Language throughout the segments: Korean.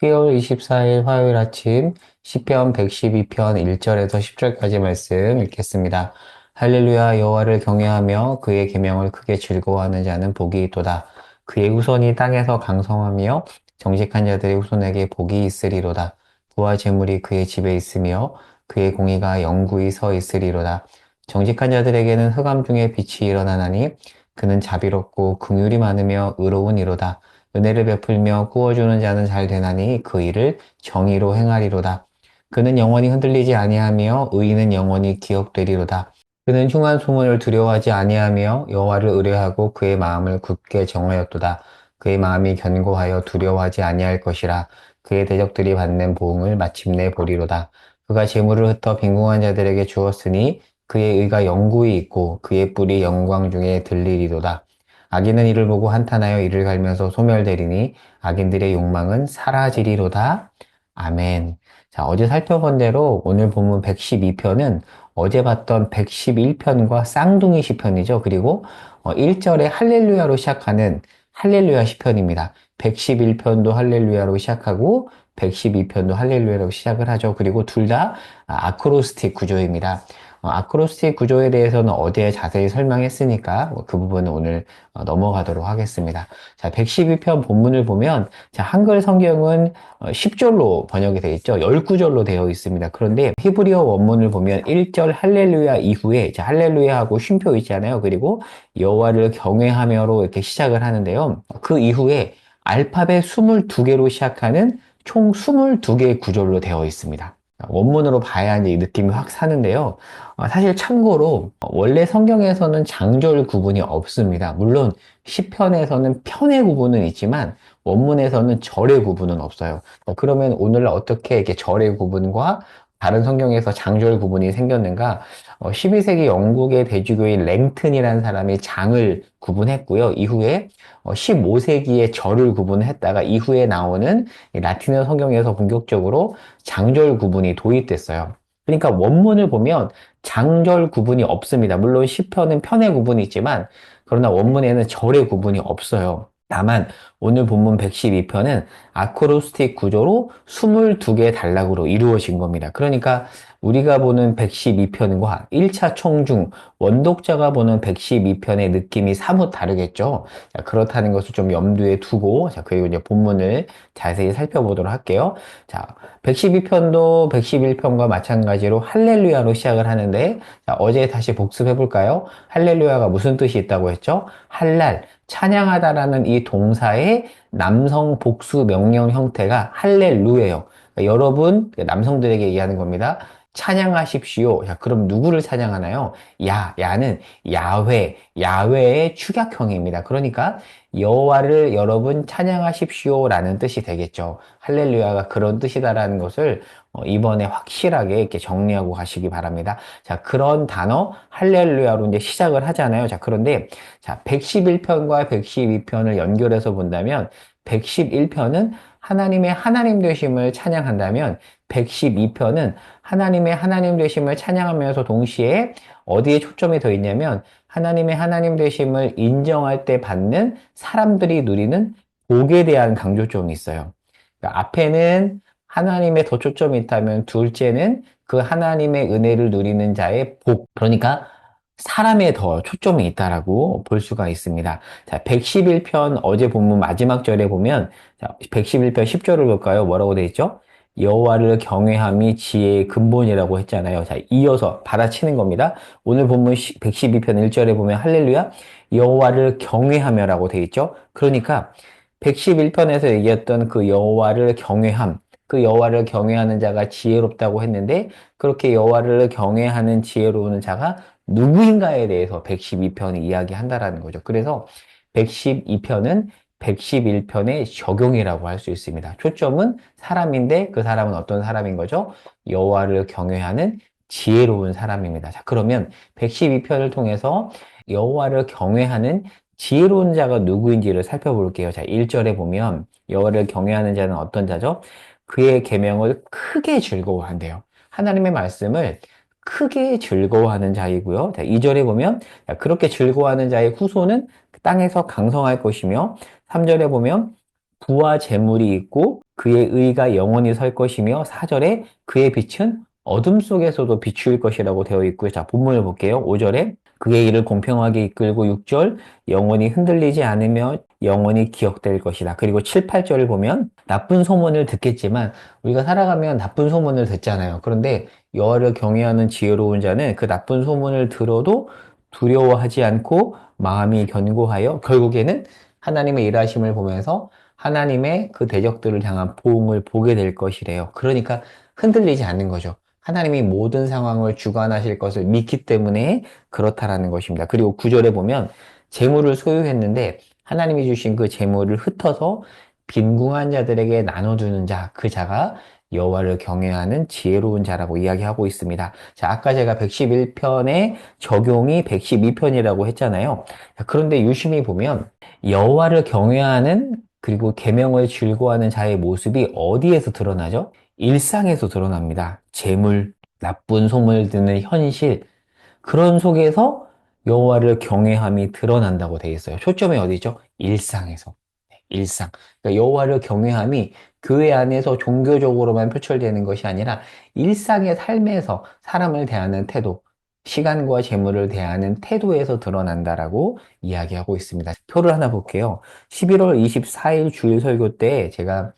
12월 24일 화요일 아침 시편 112편 1절에서 10절까지 말씀 읽겠습니다. 할렐루야 여호와를 경외하며 그의 계명을 크게 즐거워하는 자는 복이 있도다. 그의 후손이 땅에서 강성하며 정직한 자들의 후손에게 복이 있으리로다. 부와 재물이 그의 집에 있으며 그의 공의가 영구히 서 있으리로다. 정직한 자들에게는 흑암 중에 빛이 일어나나니 그는 자비롭고 긍휼이 많으며 의로운 이로다. 은혜를 베풀며 구워주는 자는 잘 되나니 그 일을 정의로 행하리로다. 그는 영원히 흔들리지 아니하며 의인은 영원히 기억되리로다. 그는 흉한 소문을 두려워하지 아니하며 여호와를 의뢰하고 그의 마음을 굳게 정하였도다. 그의 마음이 견고하여 두려워하지 아니할 것이라. 그의 대적들이 받는 보응을 마침내 보리로다. 그가 재물을 흩어 빈궁한 자들에게 주었으니 그의 의가 영구히 있고 그의 뿔이 영광 중에 들리리로다. 악인은 이를 보고 한탄하여 이를 갈면서 소멸되리니 악인들의 욕망은 사라지리로다. 아멘. 자, 어제 살펴본 대로 오늘 본문 112편은 어제 봤던 111편과 쌍둥이 시편이죠. 그리고 1절에 할렐루야로 시작하는 할렐루야 시편입니다. 111편도 할렐루야로 시작하고 112편도 할렐루야로 시작을 하죠. 그리고 둘 다 아크로스틱 구조입니다. 아크로스틱 구조에 대해서는 어제 자세히 설명했으니까 그 부분은 오늘 넘어가도록 하겠습니다. 자, 112편 본문을 보면 자, 한글 성경은 10절로 번역이 되어 있죠. 10구절로 되어 있습니다. 그런데 히브리어 원문을 보면 1절 할렐루야 이후에 자, 할렐루야하고 쉼표 있잖아요. 그리고 여호와를 경외하며로 이렇게 시작을 하는데요. 그 이후에 알파벳 22개로 시작하는 총 22개의 구절로 되어 있습니다. 원문으로 봐야 이제 이 느낌이 확 사는데요. 사실 참고로 원래 성경에서는 장절 구분이 없습니다. 물론 시편에서는 편의 구분은 있지만 원문에서는 절의 구분은 없어요. 그러면 오늘날 어떻게 이렇게 절의 구분과 다른 성경에서 장절 구분이 생겼는가? 12세기 영국의 대주교인 랭튼이라는 사람이 장을 구분했고요. 이후에 15세기에 절을 구분했다가 이후에 나오는 라틴어 성경에서 본격적으로 장절 구분이 도입됐어요. 그러니까 원문을 보면 장절 구분이 없습니다. 물론 시편은 편의 구분이 있지만 그러나 원문에는 절의 구분이 없어요. 다만 오늘 본문 112편은 아크로스틱 구조로 22개의 단락으로 이루어진 겁니다. 그러니까 우리가 보는 112편과 1차 총중 원독자가 보는 112편의 느낌이 사뭇 다르겠죠. 자, 그렇다는 것을 좀 염두에 두고 자, 그리고 이제 본문을 자세히 살펴보도록 할게요. 자, 112편도 111편과 마찬가지로 할렐루야로 시작을 하는데 자, 어제 다시 복습해 볼까요? 할렐루야가 무슨 뜻이 있다고 했죠? 할랄, 찬양하다라는 이 동사의 남성 복수 명령 형태가 할렐루예요. 그러니까 여러분, 남성들에게 얘기하는 겁니다. 찬양하십시오. 자, 그럼 누구를 찬양하나요? 야는 야훼의 축약형입니다. 그러니까 여호와를 여러분 찬양하십시오라는 뜻이 되겠죠. 할렐루야가 그런 뜻이다라는 것을 이번에 확실하게 이렇게 정리하고 가시기 바랍니다. 자, 그런 단어 할렐루야로 이제 시작을 하잖아요. 자, 그런데 자, 111편과 112편을 연결해서 본다면 111편은 하나님의 하나님 되심을 찬양한다면 112편은 하나님의 하나님 되심을 찬양하면서 동시에 어디에 초점이 더 있냐면 하나님의 하나님 되심을 인정할 때 받는 사람들이 누리는 복에 대한 강조점이 있어요. 그러니까 앞에는 하나님의 더 초점이 있다면 둘째는 그 하나님의 은혜를 누리는 자의 복. 그러니까 사람에 더 초점이 있다라고 볼 수가 있습니다. 자, 111편 어제 본문 마지막 절에 보면 자, 111편 10절을 볼까요? 뭐라고 되어 있죠? 여호와를 경외함이 지혜의 근본이라고 했잖아요. 자, 이어서 받아치는 겁니다. 오늘 본문 112편 1절에 보면 할렐루야 여호와를 경외하며라고 되어 있죠. 그러니까 111편에서 얘기했던 그 여호와를 경외함, 그 여호와를 경외하는 자가 지혜롭다고 했는데 그렇게 여호와를 경외하는 지혜로운 자가 누구인가에 대해서 112편이 이야기한다라는 거죠. 그래서 112편은 111편의 적용이라고 할 수 있습니다. 초점은 사람인데 그 사람은 어떤 사람인 거죠? 여호와를 경외하는 지혜로운 사람입니다. 자, 그러면 112편을 통해서 여호와를 경외하는 지혜로운 자가 누구인지를 살펴볼게요. 자, 1절에 보면 여호와를 경외하는 자는 어떤 자죠? 그의 계명을 크게 즐거워한대요. 하나님의 말씀을 크게 즐거워하는 자이고요. 자, 2절에 보면 그렇게 즐거워하는 자의 후손은 땅에서 강성할 것이며 3절에 보면 부와 재물이 있고 그의 의가 영원히 설 것이며 4절에 그의 빛은 어둠 속에서도 비추일 것이라고 되어 있고요. 자, 본문을 볼게요. 5절에 그의 일을 공평하게 이끌고 6절 영원히 흔들리지 않으며 영원히 기억될 것이다. 그리고 7, 8절을 보면 나쁜 소문을 듣겠지만 우리가 살아가면 나쁜 소문을 듣잖아요. 그런데 여호와를 경외하는 지혜로운 자는 그 나쁜 소문을 들어도 두려워하지 않고 마음이 견고하여 결국에는 하나님의 일하심을 보면서 하나님의 그 대적들을 향한 보응을 보게 될 것이래요. 그러니까 흔들리지 않는 거죠. 하나님이 모든 상황을 주관하실 것을 믿기 때문에 그렇다라는 것입니다. 그리고 9절에 보면 재물을 소유했는데 하나님이 주신 그 재물을 흩어서 빈궁한 자들에게 나눠주는 자, 그 자가 여호와를 경외하는 지혜로운 자라고 이야기하고 있습니다. 자, 아까 제가 111편의 적용이 112편이라고 했잖아요. 그런데 유심히 보면 여호와를 경외하는 그리고 계명을 즐거워하는 자의 모습이 어디에서 드러나죠? 일상에서 드러납니다. 재물, 나쁜 소문을 듣는 현실, 그런 속에서 여호와를 경외함이 드러난다고 되어 있어요. 초점이 어디죠? 일상에서. 일상. 그러니까 여호와를 경외함이 교회 안에서 종교적으로만 표출되는 것이 아니라 일상의 삶에서 사람을 대하는 태도, 시간과 재물을 대하는 태도에서 드러난다라고 이야기하고 있습니다. 표를 하나 볼게요. 11월 24일 주일 설교 때 제가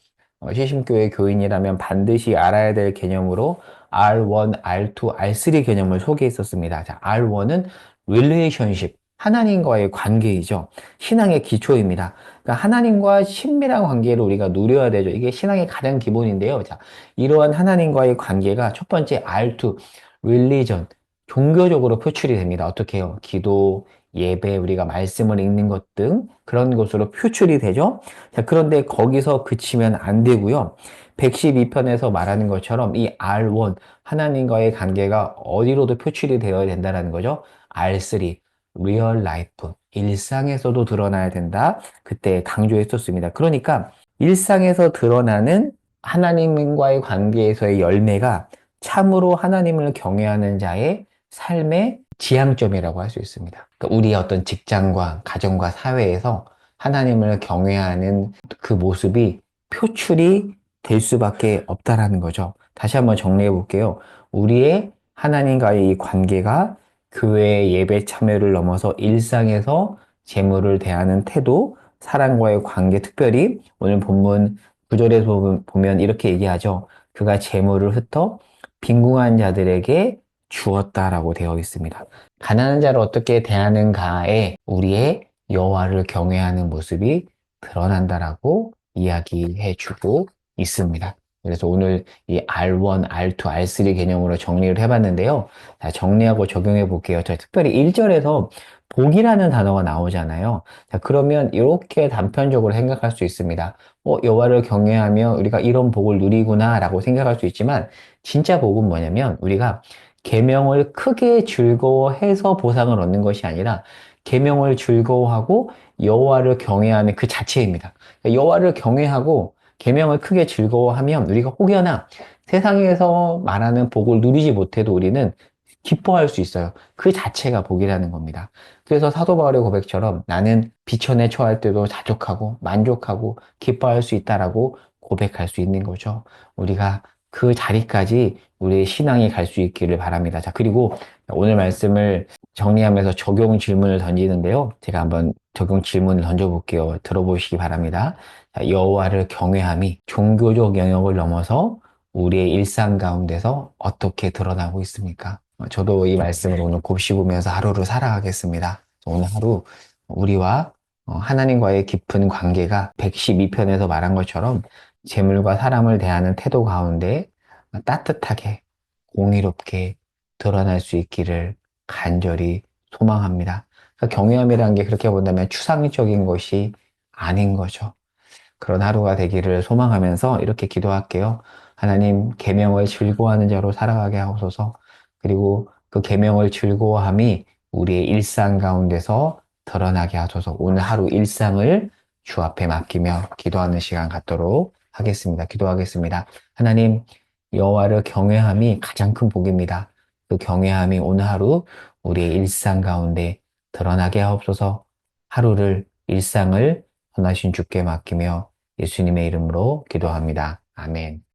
시심교회 교인이라면 반드시 알아야 될 개념으로 R1, R2, R3 개념을 소개했었습니다. 자, R1은 relationship, 하나님과의 관계이죠. 신앙의 기초입니다. 그러니까 하나님과 친밀한 관계를 우리가 누려야 되죠. 이게 신앙의 가장 기본인데요. 자, 이러한 하나님과의 관계가 첫 번째 R2, religion, 종교적으로 표출이 됩니다. 어떻게 해요? 기도, 예배, 우리가 말씀을 읽는 것 등 그런 것으로 표출이 되죠. 자, 그런데 거기서 그치면 안 되고요. 112편에서 말하는 것처럼 이 R1, 하나님과의 관계가 어디로도 표출이 되어야 된다는 거죠. R3, real life, 일상에서도 드러나야 된다. 그때 강조했었습니다. 그러니까 일상에서 드러나는 하나님과의 관계에서의 열매가 참으로 하나님을 경외하는 자의 삶의 지향점이라고 할 수 있습니다. 그러니까 우리의 어떤 직장과 가정과 사회에서 하나님을 경외하는 그 모습이 표출이 될 수밖에 없다라는 거죠. 다시 한번 정리해 볼게요. 우리의 하나님과의 이 관계가 교회 예배 참여를 넘어서 일상에서 재물을 대하는 태도, 사랑과의 관계, 특별히 오늘 본문 9절에서 보면 이렇게 얘기하죠. 그가 재물을 흩어 빈궁한 자들에게 주었다라고 되어 있습니다. 가난한 자를 어떻게 대하는가에 우리의 여호와를 경외하는 모습이 드러난다라고 이야기해 주고 있습니다. 그래서 오늘 이 R1, R2, R3 개념으로 정리를 해봤는데요. 자, 정리하고 적용해 볼게요. 자, 특별히 1절에서 복이라는 단어가 나오잖아요. 자, 그러면 이렇게 단편적으로 생각할 수 있습니다. 여호와를 경외하며 우리가 이런 복을 누리구나라고 생각할 수 있지만 진짜 복은 뭐냐면 우리가 계명을 크게 즐거워해서 보상을 얻는 것이 아니라 계명을 즐거워하고 여호와를 경외하는 그 자체입니다. 그러니까 여호와를 경외하고 계명을 크게 즐거워하면 우리가 혹여나 세상에서 말하는 복을 누리지 못해도 우리는 기뻐할 수 있어요. 그 자체가 복이라는 겁니다. 그래서 사도 바울의 고백처럼 나는 비천에 처할 때도 자족하고 만족하고 기뻐할 수 있다라고 고백할 수 있는 거죠. 우리가 그 자리까지 우리의 신앙이 갈 수 있기를 바랍니다. 자, 그리고 오늘 말씀을 정리하면서 적용 질문을 던지는데요. 제가 한번 적용 질문을 던져볼게요. 들어보시기 바랍니다. 자, 여호와를 경외함이 종교적 영역을 넘어서 우리의 일상 가운데서 어떻게 드러나고 있습니까? 저도 이 말씀을 오늘 곱씹으면서 하루를 살아가겠습니다. 오늘 하루 우리와 하나님과의 깊은 관계가 112편에서 말한 것처럼 재물과 사람을 대하는 태도 가운데 따뜻하게 공의롭게 드러날 수 있기를 간절히 소망합니다. 그러니까 경외함이라는 게 그렇게 본다면 추상적인 것이 아닌 거죠. 그런 하루가 되기를 소망하면서 이렇게 기도할게요. 하나님, 계명을 즐거워하는 자로 살아가게 하옵소서. 그리고 그 계명을 즐거워함이 우리의 일상 가운데서 드러나게 하소서. 오늘 하루 일상을 주 앞에 맡기며 기도하는 시간 갖도록 하겠습니다. 기도하겠습니다. 하나님, 여호와를 경외함이 가장 큰 복입니다. 그 경외함이 오늘 하루 우리의 일상 가운데 드러나게 하옵소서. 하루를 일상을 선하신 주께 맡기며 예수님의 이름으로 기도합니다. 아멘.